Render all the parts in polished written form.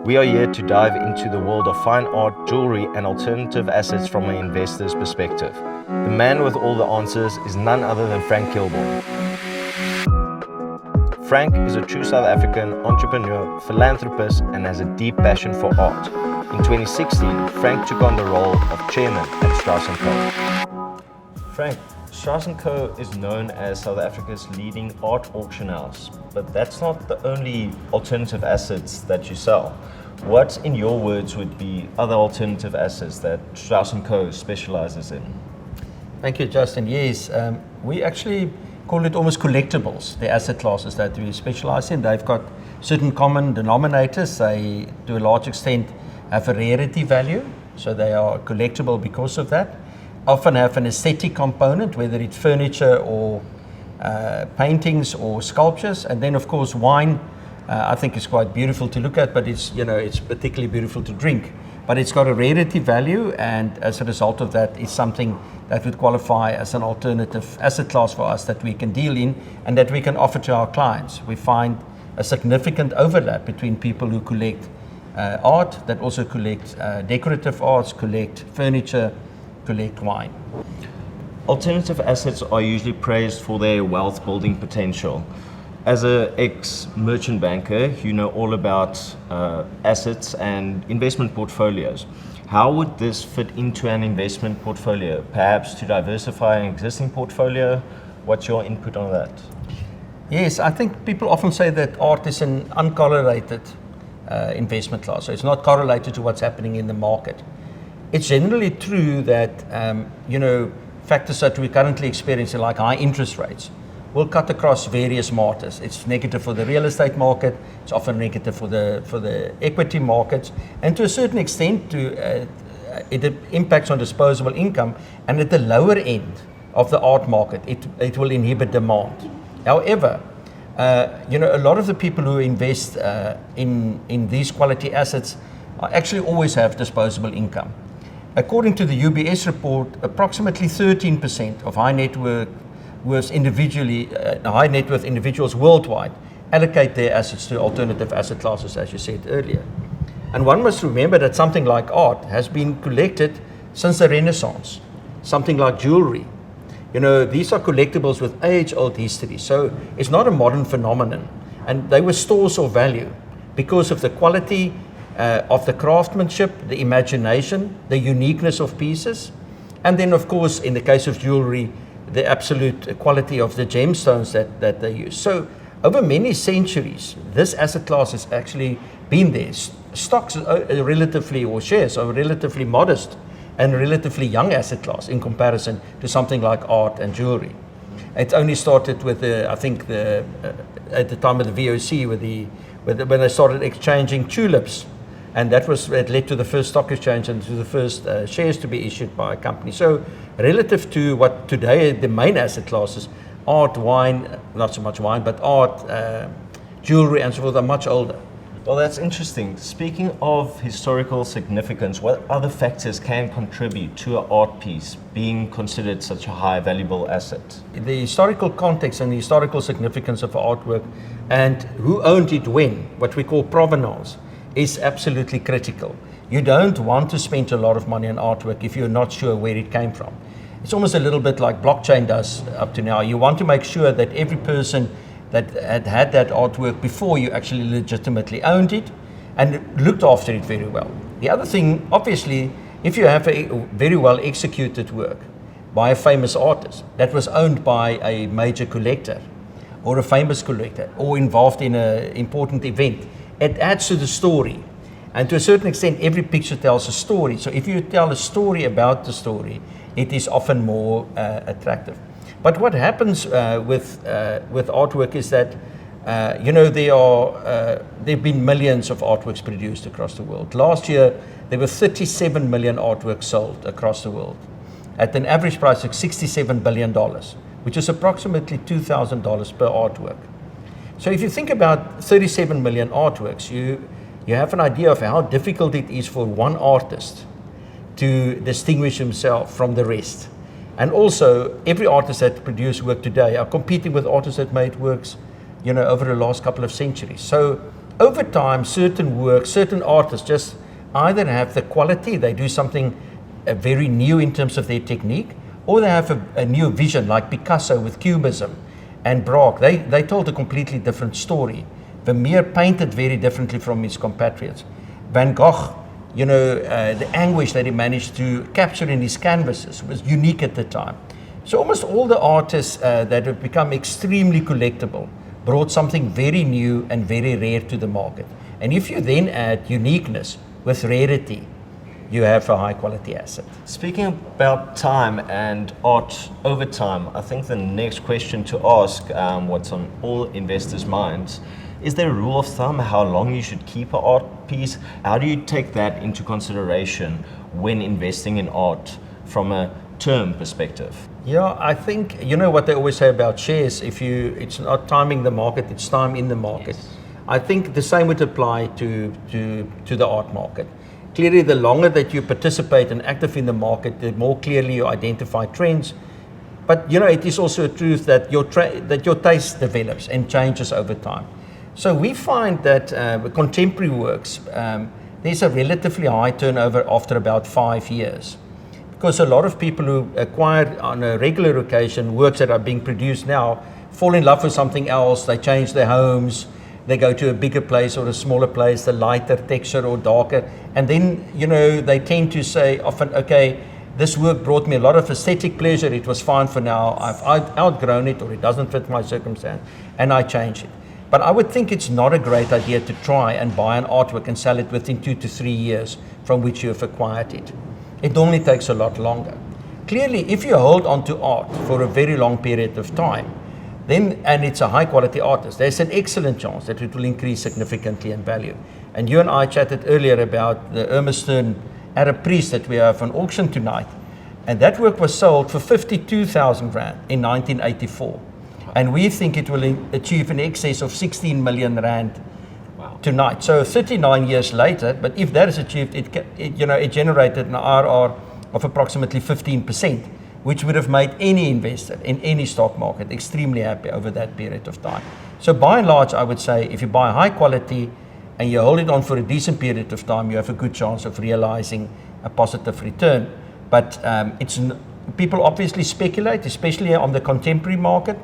We are here to dive into the world of fine art, jewelry, and alternative assets from an investor's perspective. The man with all the answers is none other than Frank Kilbourn. Frank is a true South African entrepreneur, philanthropist, and has a deep passion for art. In 2016, Frank took on the role of chairman at Strauss Co. Frank, Strauss Co is known as South Africa's leading art auction house, but that's not the only alternative assets that you sell. What, in your words, would be other alternative assets that Strauss Co specializes in? Thank you, Justin. Yes, we actually call it almost collectibles, the asset classes that we specialize in. They've got certain common denominators. They, to a large extent, have a rarity value, so they are collectible because of that. Often have an aesthetic component, whether it's furniture or paintings or sculptures. And then, of course, wine, I think is quite beautiful to look at, but it's particularly beautiful to drink. But it's got a rarity value, and as a result of that, it's something that would qualify as an alternative asset class for us that we can deal in and that we can offer to our clients. We find a significant overlap between people who collect art, that also collect decorative arts, collect furniture, collect wine. Alternative assets are usually praised for their wealth building potential. As an ex-merchant banker, you know all about assets and investment portfolios. How would this fit into an investment portfolio? Perhaps to diversify an existing portfolio? What's your input on that? Yes, I think people often say that art is an uncorrelated investment class, so it's not correlated to what's happening in the market. It's generally true that factors that we're currently experiencing, like high interest rates, will cut across various markets. It's negative for the real estate market. It's often negative for the equity markets, and to a certain extent, it impacts on disposable income. And at the lower end of the art market, it will inhibit demand. However, a lot of the people who invest in these quality assets actually always have disposable income. According to the UBS report, approximately 13% of high net worth individuals worldwide allocate their assets to alternative asset classes, as you said earlier. And one must remember that something like art has been collected since the Renaissance. Something like jewelry. These are collectibles with age-old history, so it's not a modern phenomenon. And they were stores of value because of the quality of the craftsmanship, the imagination, the uniqueness of pieces, and then, of course, in the case of jewelry, the absolute quality of the gemstones that they use. So over many centuries, this asset class has actually been there. Stocks are relatively, or shares are relatively modest and relatively young asset class in comparison to something like art and jewelry. It only started with at the time of the VOC, when they started exchanging tulips. And that led to the first stock exchange and to the first shares to be issued by a company. So relative to what today the main asset classes, art, wine, not so much wine, but art, jewelry and so forth, are much older. Well, that's interesting. Speaking of historical significance, what other factors can contribute to an art piece being considered such a high valuable asset? The historical context and the historical significance of artwork and who owned it when, what we call provenance, is absolutely critical. You don't want to spend a lot of money on artwork if you're not sure where it came from. It's almost a little bit like blockchain does up to now. You want to make sure that every person that had that artwork before you actually legitimately owned it and looked after it very well. The other thing, obviously, if you have a very well executed work by a famous artist that was owned by a major collector or a famous collector or involved in an important event, it adds to the story. And to a certain extent, every picture tells a story. So if you tell a story about the story, it is often more attractive. But what happens with artwork is that, there have been millions of artworks produced across the world. Last year, there were 37 million artworks sold across the world at an average price of $67 billion, which is approximately $2,000 per artwork. So if you think about 37 million artworks, you have an idea of how difficult it is for one artist to distinguish himself from the rest. And also, every artist that produces work today are competing with artists that made works, over the last couple of centuries. So over time, certain works, certain artists just either have the quality, they do something very new in terms of their technique, or they have a new vision, like Picasso with Cubism and Braque. They told a completely different story. Vermeer painted very differently from his compatriots. Van Gogh, the anguish that he managed to capture in his canvases was unique at the time. So almost all the artists that have become extremely collectible brought something very new and very rare to the market. And if you then add uniqueness with rarity, you have a high quality asset. Speaking about time and art over time, I think the next question to ask, what's on all investors' minds, is there a rule of thumb how long you should keep an art piece? How do you take that into consideration when investing in art from a term perspective? Yeah, I think, what they always say about shares, it's not timing the market, it's time in the market. Yes. I think the same would apply to the art market. Clearly, the longer that you participate and active in the market, the more clearly you identify trends. But it is also a truth that your taste develops and changes over time. So we find that with contemporary works, there's a relatively high turnover after about 5 years. Because a lot of people who acquire on a regular occasion works that are being produced now fall in love with something else, they change their homes, they go to a bigger place or a smaller place, the lighter texture or darker, and then they tend to say often, okay, this work brought me a lot of aesthetic pleasure, it was fine for now, I've outgrown it, or it doesn't fit my circumstance, and I change it. But I would think it's not a great idea to try and buy an artwork and sell it within 2 to 3 years from which you have acquired it. It normally takes a lot longer. Clearly, if you hold on to art for a very long period of time, and it's a high quality artist, there's an excellent chance that it will increase significantly in value. And you and I chatted earlier about the Ermestern Arab priest that we have on auction tonight. And that work was sold for 52,000 Rand in 1984. And we think it will achieve in excess of 16 million Rand tonight. So 39 years later, but if that is achieved, it generated an IRR of approximately 15%, which would have made any investor in any stock market extremely happy over that period of time. So by and large, I would say if you buy high quality and you hold it on for a decent period of time, you have a good chance of realizing a positive return. But people obviously speculate, especially on the contemporary market.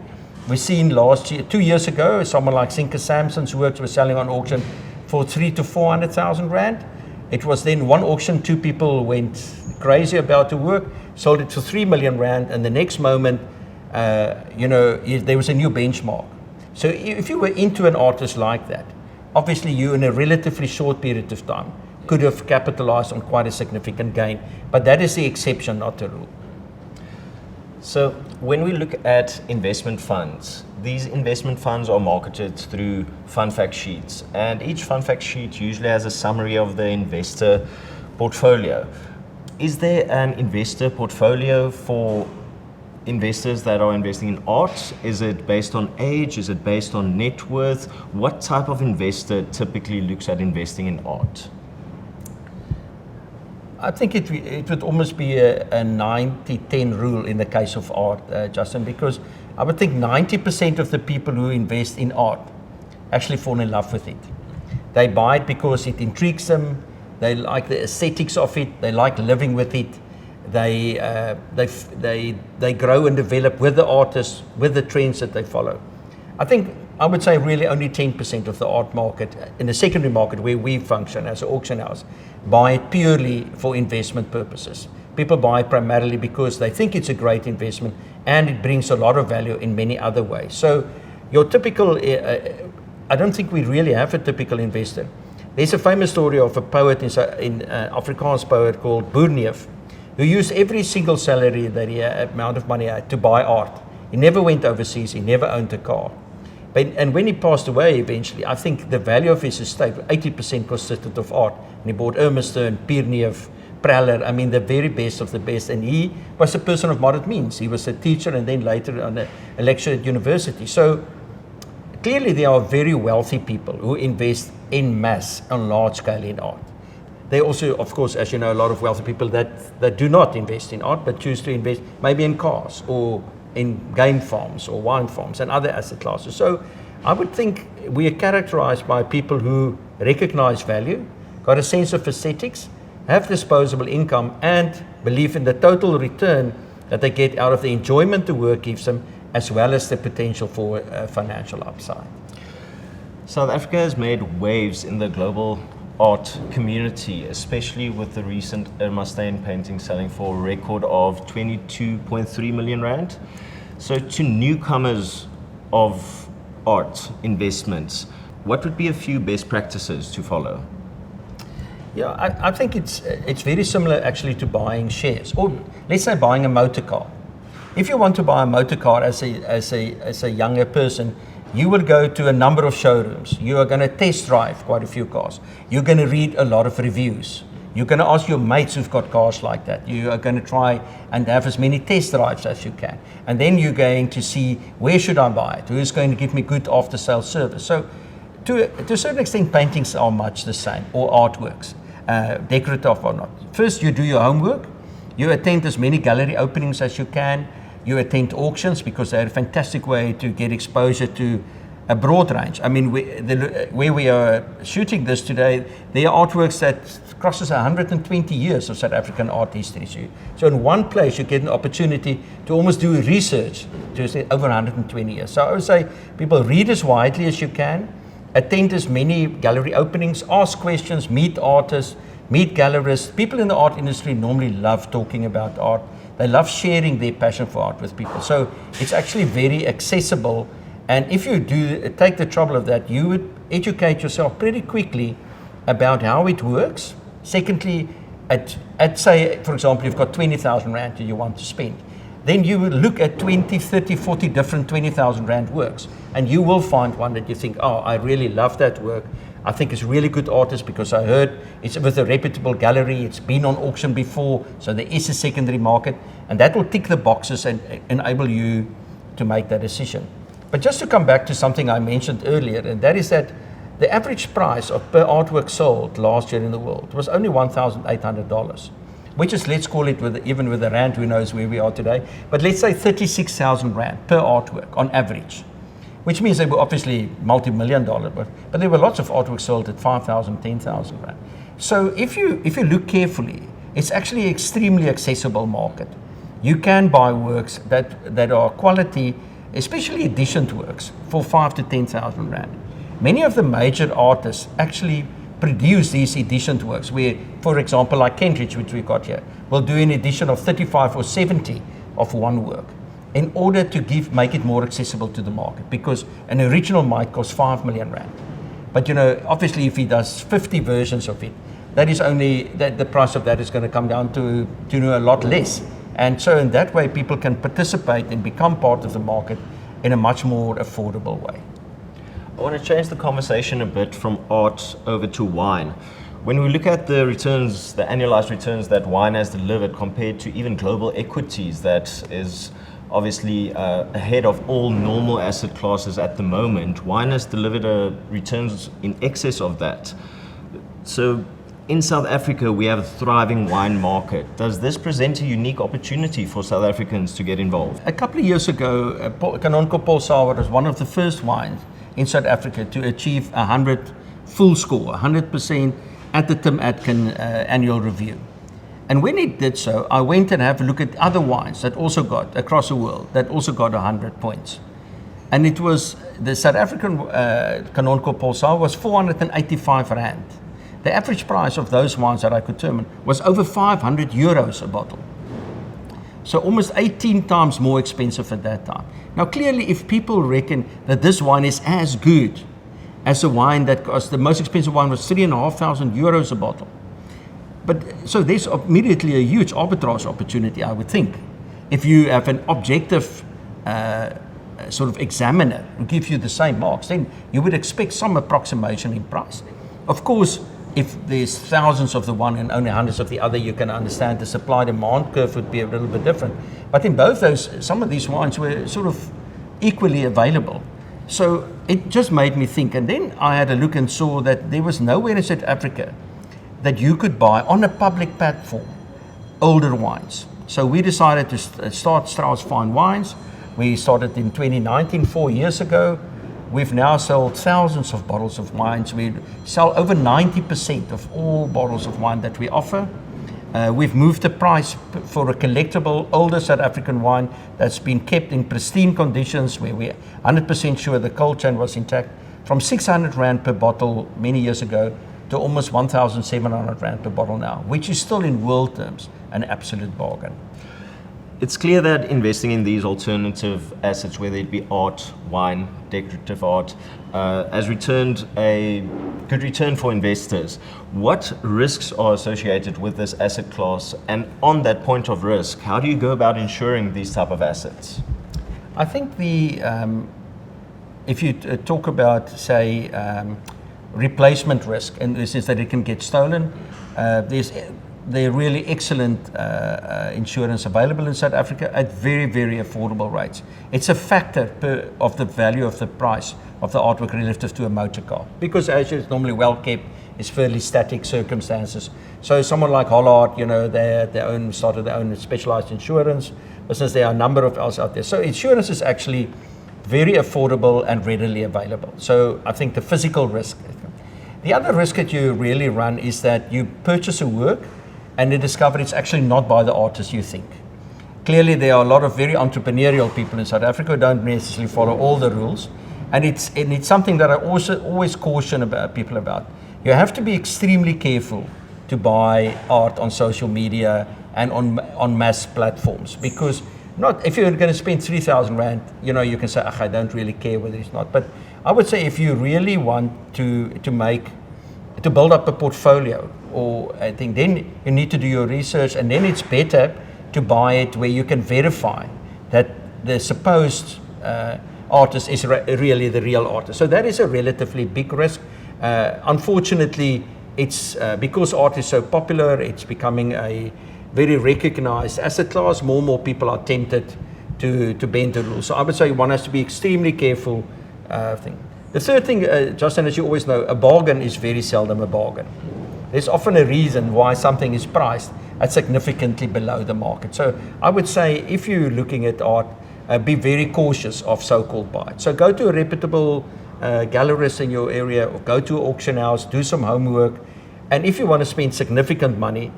We've seen last year, 2 years ago, someone like Sinker Sampson's works were selling on auction for 300,000 to 400,000 Rand. It was then one auction, 2 people went crazy about the work, sold it for 3 million Rand, and the next moment, there was a new benchmark. So if you were into an artist like that, obviously you in a relatively short period of time could have capitalized on quite a significant gain, but that is the exception, not the rule. So when we look at investment funds, these investment funds are marketed through fund fact sheets, and each fund fact sheet usually has a summary of the investor portfolio. Is there an investor portfolio for investors that are investing in art? Is it based on age? Is it based on net worth? What type of investor typically looks at investing in art? I think it would almost be a 90-10 rule in the case of art, Justin, because I would think 90% of the people who invest in art actually fall in love with it. They buy it because it intrigues them, they like the aesthetics of it, they like living with it, they grow and develop with the artists, with the trends that they follow. I would say really only 10% of the art market, in the secondary market where we function as an auction house, buy it purely for investment purposes. People buy it primarily because they think it's a great investment and it brings a lot of value in many other ways. So your typical, I don't think we really have a typical investor. There's a famous story of a poet, in Afrikaans poet called Boerneef, who used every single salary that he had, amount of money he had, to buy art. He never went overseas, he never owned a car. And when he passed away eventually, I think the value of his estate, 80% consisted of art. And he bought Ermestern, Pierneef, Praller, the very best of the best. And he was a person of moderate means. He was a teacher and then later on a lecturer at university. So clearly there are very wealthy people who invest en masse on large scale in art. There are also, of course, as you know, a lot of wealthy people that do not invest in art, but choose to invest maybe in cars or in game farms or wine farms and other asset classes. So I would think we are characterized by people who recognize value, got a sense of aesthetics, have disposable income, and believe in the total return that they get out of the enjoyment the work gives them, as well as the potential for financial upside. South Africa has made waves in the global art community, especially with the recent Irma Stein painting selling for a record of 22.3 million rand. So to newcomers of art investments, what would be a few best practices to follow? Yeah, I think it's very similar actually to buying shares, or let's say buying a motor car. If you want to buy a motor car as a younger person, you will go to a number of showrooms. You are going to test drive quite a few cars. You're going to read a lot of reviews. You're going to ask your mates who've got cars like that. You are going to try and have as many test drives as you can. And then you're going to see, where should I buy it? Who's going to give me good after-sales service? So to a certain extent, paintings are much the same, or artworks, decorative or not. First, you do your homework. You attend as many gallery openings as you can. You attend auctions, because they're a fantastic way to get exposure to a broad range. I mean, where we are shooting this today, there are artworks that crosses 120 years of South African art history. So in one place, you get an opportunity to almost do research to say over 120 years. So I would say people read as widely as you can, attend as many gallery openings, ask questions, meet artists, meet gallerists. People in the art industry normally love talking about art. They love sharing their passion for art with people. So it's actually very accessible. And if you do take the trouble of that, you would educate yourself pretty quickly about how it works. Secondly, at say, for example, you've got 20,000 rand that you want to spend. Then you will look at 20, 30, 40 different 20,000 rand works. And you will find one that you think, oh, I really love that work. I think it's really good artist because I heard it's with a reputable gallery, it's been on auction before, so there is a secondary market, and that will tick the boxes and enable you to make that decision. But just to come back to something I mentioned earlier, and that is that the average price of per artwork sold last year in the world was only $1,800, which is, let's call it, even with the rand, who knows where we are today, but let's say 36,000 rand per artwork on average. Which means they were obviously multi-million dollar, but there were lots of artworks sold at 5,000, 10,000 rand. So if you look carefully, it's actually an extremely accessible market. You can buy works that are quality, especially editioned works, for 5,000 to 10,000 rand. Many of the major artists actually produce these editioned works, where, for example, like Kentridge, which we got here, will do an edition of 35 or 70 of one work, in order to make it more accessible to the market, because an original might cost 5 million rand. But obviously if he does 50 versions of it, that is only, that the price of that is going to come down to a lot less. And so in that way, people can participate and become part of the market in a much more affordable way. I want to change the conversation a bit from art over to wine. When we look at the returns, the annualized returns that wine has delivered compared to even global equities, that is obviously ahead of all normal asset classes at the moment, wine has delivered returns in excess of that. So in South Africa, we have a thriving wine market. Does this present a unique opportunity for South Africans to get involved? A couple of years ago, Canonical Paul Sauer was one of the first wines in South Africa to achieve 100 full score, 100% at the Tim Atkin annual review. And when it did so, I went and had a look at other wines that also got, across the world, that also got 100 points. And it was, the South African Canonical Paul Sauer was 485 rand. The average price of those wines that I could determine was over 500 euros a bottle. So almost 18 times more expensive at that time. Now clearly, if people reckon that this wine is as good as a wine that cost, the most expensive wine was 3,500 euros a bottle. But so there's immediately a huge arbitrage opportunity, I would think. If you have an objective sort of examiner who gives you the same marks, then you would expect some approximation in price. Of course, if there's thousands of the one and only hundreds of the other, you can understand the supply-demand curve would be a little bit different. But in both those, some of these wines were sort of equally available. So it just made me think. And then I had a look and saw that there was nowhere in South Africa that you could buy on a public platform older wines. So we decided to start Strauss Fine Wines. We started in 2019, 4 years ago. We've now sold thousands of bottles of wines. We sell over 90% of all bottles of wine that we offer. We've moved the price for a collectible, older South African wine that's been kept in pristine conditions, where we're 100% sure the cold chain was intact, from 600 Rand per bottle many years ago to almost 1,700 Rand per bottle now, which is still in world terms an absolute bargain. It's clear that investing in these alternative assets, whether it be art, wine, decorative art, has returned a good return for investors. What risks are associated with this asset class? And on that point of risk, how do you go about insuring these type of assets? I think if you talk about, say, replacement risk, and this is that it can get stolen, there are really excellent insurance available in South Africa at very, very affordable rates. It's a factor of the value of the price of the artwork relative to a motor car, because as it's normally well kept, it's fairly static circumstances. So someone like Hollard, they started their own specialized insurance business. There are a number of us out there. So insurance is actually very affordable and readily available. So I think the physical risk. The other risk that you really run is that you purchase a work and you discover it's actually not by the artist you think. Clearly, there are a lot of very entrepreneurial people in South Africa who don't necessarily follow all the rules, and it's something that I also always caution people about. You have to be extremely careful to buy art on social media and on mass platforms, because if you're going to spend 3,000 Rand, you can say, I don't really care whether it's not. But I would say if you really want to build up a portfolio, or I think then you need to do your research, and then it's better to buy it where you can verify that the supposed artist is really the real artist. So that is a relatively big risk. Unfortunately, it's because art is so popular, it's becoming a very recognized asset class. More and more people are tempted to bend the rules. So I would say one has to be extremely careful. The third thing, Justin, as you always know, a bargain is very seldom a bargain. There's often a reason why something is priced at significantly below the market. So I would say if you're looking at art, be very cautious of so-called buys. So go to a reputable gallerist in your area, or go to an auction house, do some homework. And if you want to spend significant money,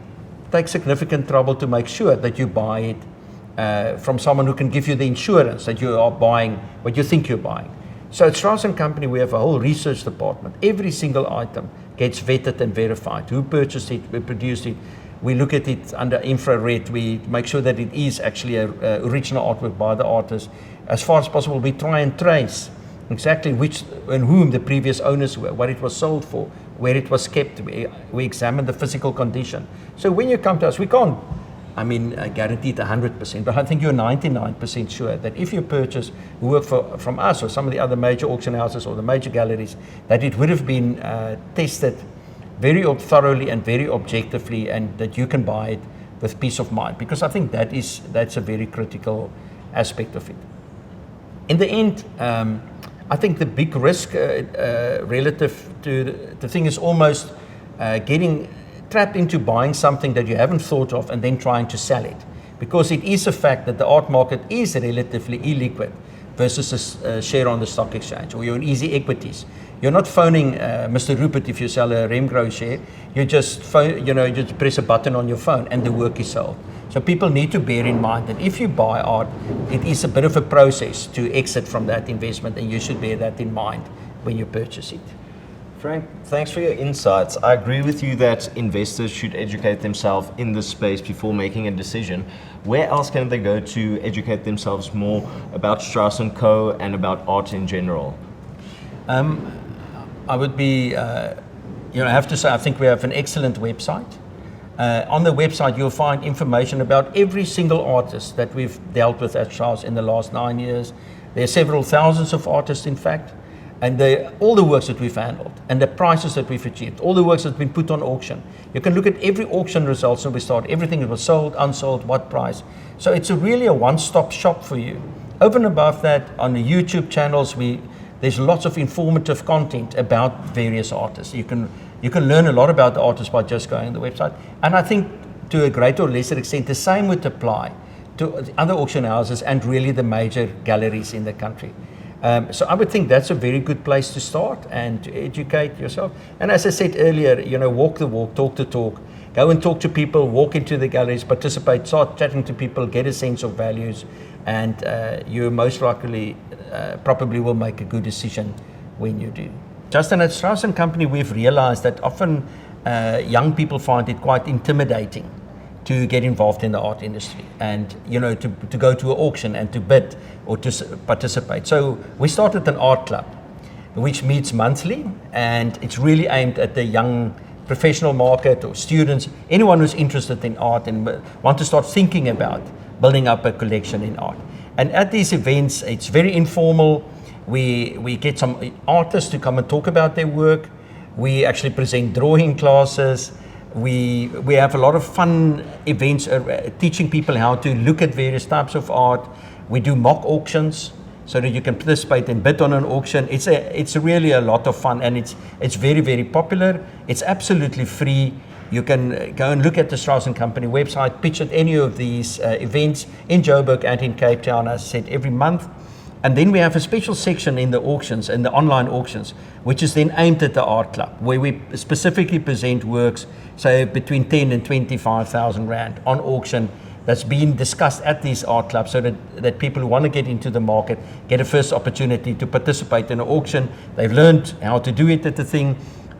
take significant trouble to make sure that you buy it from someone who can give you the insurance that you are buying what you think you're buying. So at Strauss & Company, we have a whole research department. Every single item gets vetted and verified. Who purchased it, who produced it. We look at it under infrared. We make sure that it is actually an original artwork by the artist. As far as possible, we try and trace exactly which and whom the previous owners were, what it was sold for, where it was kept. We examine the physical condition. So when you come to us, we can't, guarantee it 100%, but I think you're 99% sure that if you purchase work from us or some of the other major auction houses or the major galleries, that it would have been tested very thoroughly and very objectively, and that you can buy it with peace of mind, because I think that's a very critical aspect of it. In the end, I think the big risk relative to the thing is almost getting trapped into buying something that you haven't thought of and then trying to sell it, because it is a fact that the art market is relatively illiquid versus a share on the stock exchange, or you're in easy equities. You're not phoning Mr. Rupert if you sell a Remgrow share. You just you just press a button on your phone and the work is sold. So people need to bear in mind that if you buy art, it is a bit of a process to exit from that investment, and you should bear that in mind when you purchase it. Frank, thanks for your insights. I agree with you that investors should educate themselves in this space before making a decision. Where else can they go to educate themselves more about Strauss & Co. and about art in general? I would be, I have to say, I think we have an excellent website. On the website, you'll find information about every single artist that we've dealt with at Strauss in the last 9 years. There are several thousands of artists, in fact. And all the works that we've handled, and the prices that we've achieved, all the works that have been put on auction. You can look at every auction results when we start, everything that was sold, unsold, what price. So it's really a one-stop shop for you. Over and above that, on the YouTube channels, there's lots of informative content about various artists. You can learn a lot about the artists by just going on the website. And I think to a greater or lesser extent, the same would apply to other auction houses and really the major galleries in the country. So I would think that's a very good place to start and to educate yourself. And as I said earlier, walk the walk, talk the talk, go and talk to people, walk into the galleries, participate, start chatting to people, get a sense of values, and you most likely probably will make a good decision when you do. Justin, at Strauss & Company, we've realized that often young people find it quite intimidating to get involved in the art industry and to go to an auction and to bid or to participate. So we started an art club which meets monthly, and it's really aimed at the young professional market or students, anyone who's interested in art and want to start thinking about building up a collection in art. And at these events, it's very informal. We get some artists to come and talk about their work. We actually present drawing classes. We have a lot of fun events teaching people how to look at various types of art. We do mock auctions so that you can participate and bid on an auction. It's really a lot of fun, and it's very, very popular. It's absolutely free. You can go and look at the Strauss & Company website, pitch at any of these events in Joburg and in Cape Town, as I said, every month. And then we have a special section in the auctions, in the online auctions, which is then aimed at the art club, where we specifically present works, say between 10 and 25,000 Rand on auction, that's being discussed at these art clubs, so that people who want to get into the market get a first opportunity to participate in an auction. They've learned how to do it at the thing.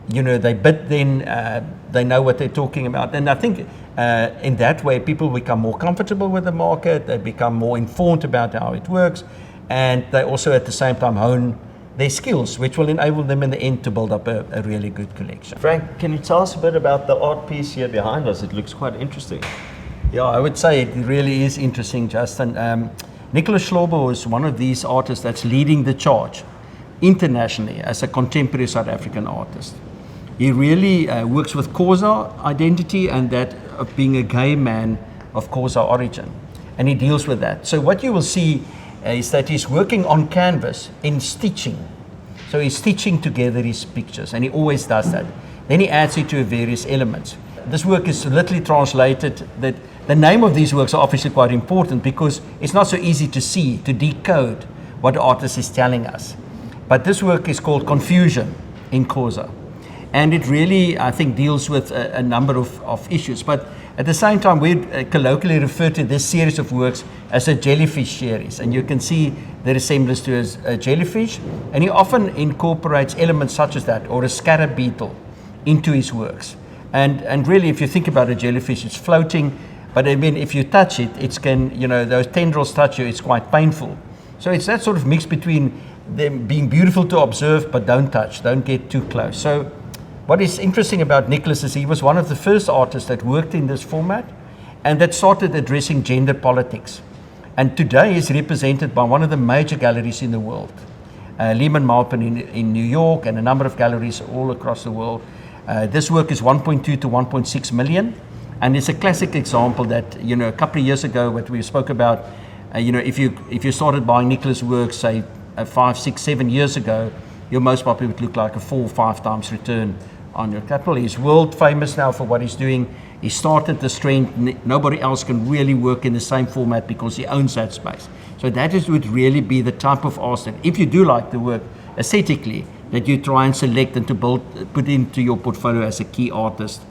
They bid, then they know what they're talking about. And I think in that way, people become more comfortable with the market, they become more informed about how it works, and they also at the same time hone their skills, which will enable them in the end to build up a really good collection. Frank, can you tell us a bit about the art piece here behind us? It looks quite interesting. Yeah, I would say it really is interesting, Justin. Nicholas Slobo is one of these artists that's leading the charge internationally as a contemporary South African artist. He really works with Xhosa identity and that of being a gay man of Xhosa origin, and he deals with that. So what you will see is that he's working on canvas in stitching. So he's stitching together his pictures, and he always does that. Then he adds it to various elements. This work is literally translated, that the name of these works are obviously quite important because it's not so easy to see, to decode what the artist is telling us. But this work is called Confusion in Xhosa. And it really, I think, deals with a number of issues. But at the same time, we colloquially refer to this series of works as a jellyfish series. And you can see the resemblance to a jellyfish. And he often incorporates elements such as that, or a scarab beetle, into his works. And really, if you think about a jellyfish, it's floating. But I mean, if you touch it, those tendrils touch you, it's quite painful. So it's that sort of mix between them being beautiful to observe, but don't touch, don't get too close. So what is interesting about Nicholas is he was one of the first artists that worked in this format and that started addressing gender politics. And today is represented by one of the major galleries in the world, Lehman Maupin in New York, and a number of galleries all across the world. This work is 1.2 to 1.6 million. And it's a classic example that, a couple of years ago, what we spoke about, if you started buying Nicholas' work, say 5, 6, 7 years ago, you most probably would look like a 4 or 5 times return on your capital. He's world famous now for what he's doing. He started this trend. Nobody else can really work in the same format because he owns that space. So that would really be the type of art that, if you do like the work aesthetically, that you try and select and to put into your portfolio as a key artist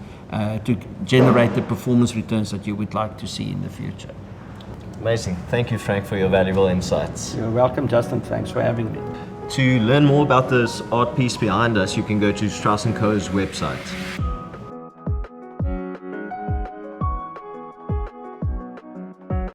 to generate the performance returns that you would like to see in the future. Amazing. Thank you, Frank, for your valuable insights. You're welcome, Justin. Thanks for having me. To learn more about this art piece behind us, you can go to Strauss & Co.'s website.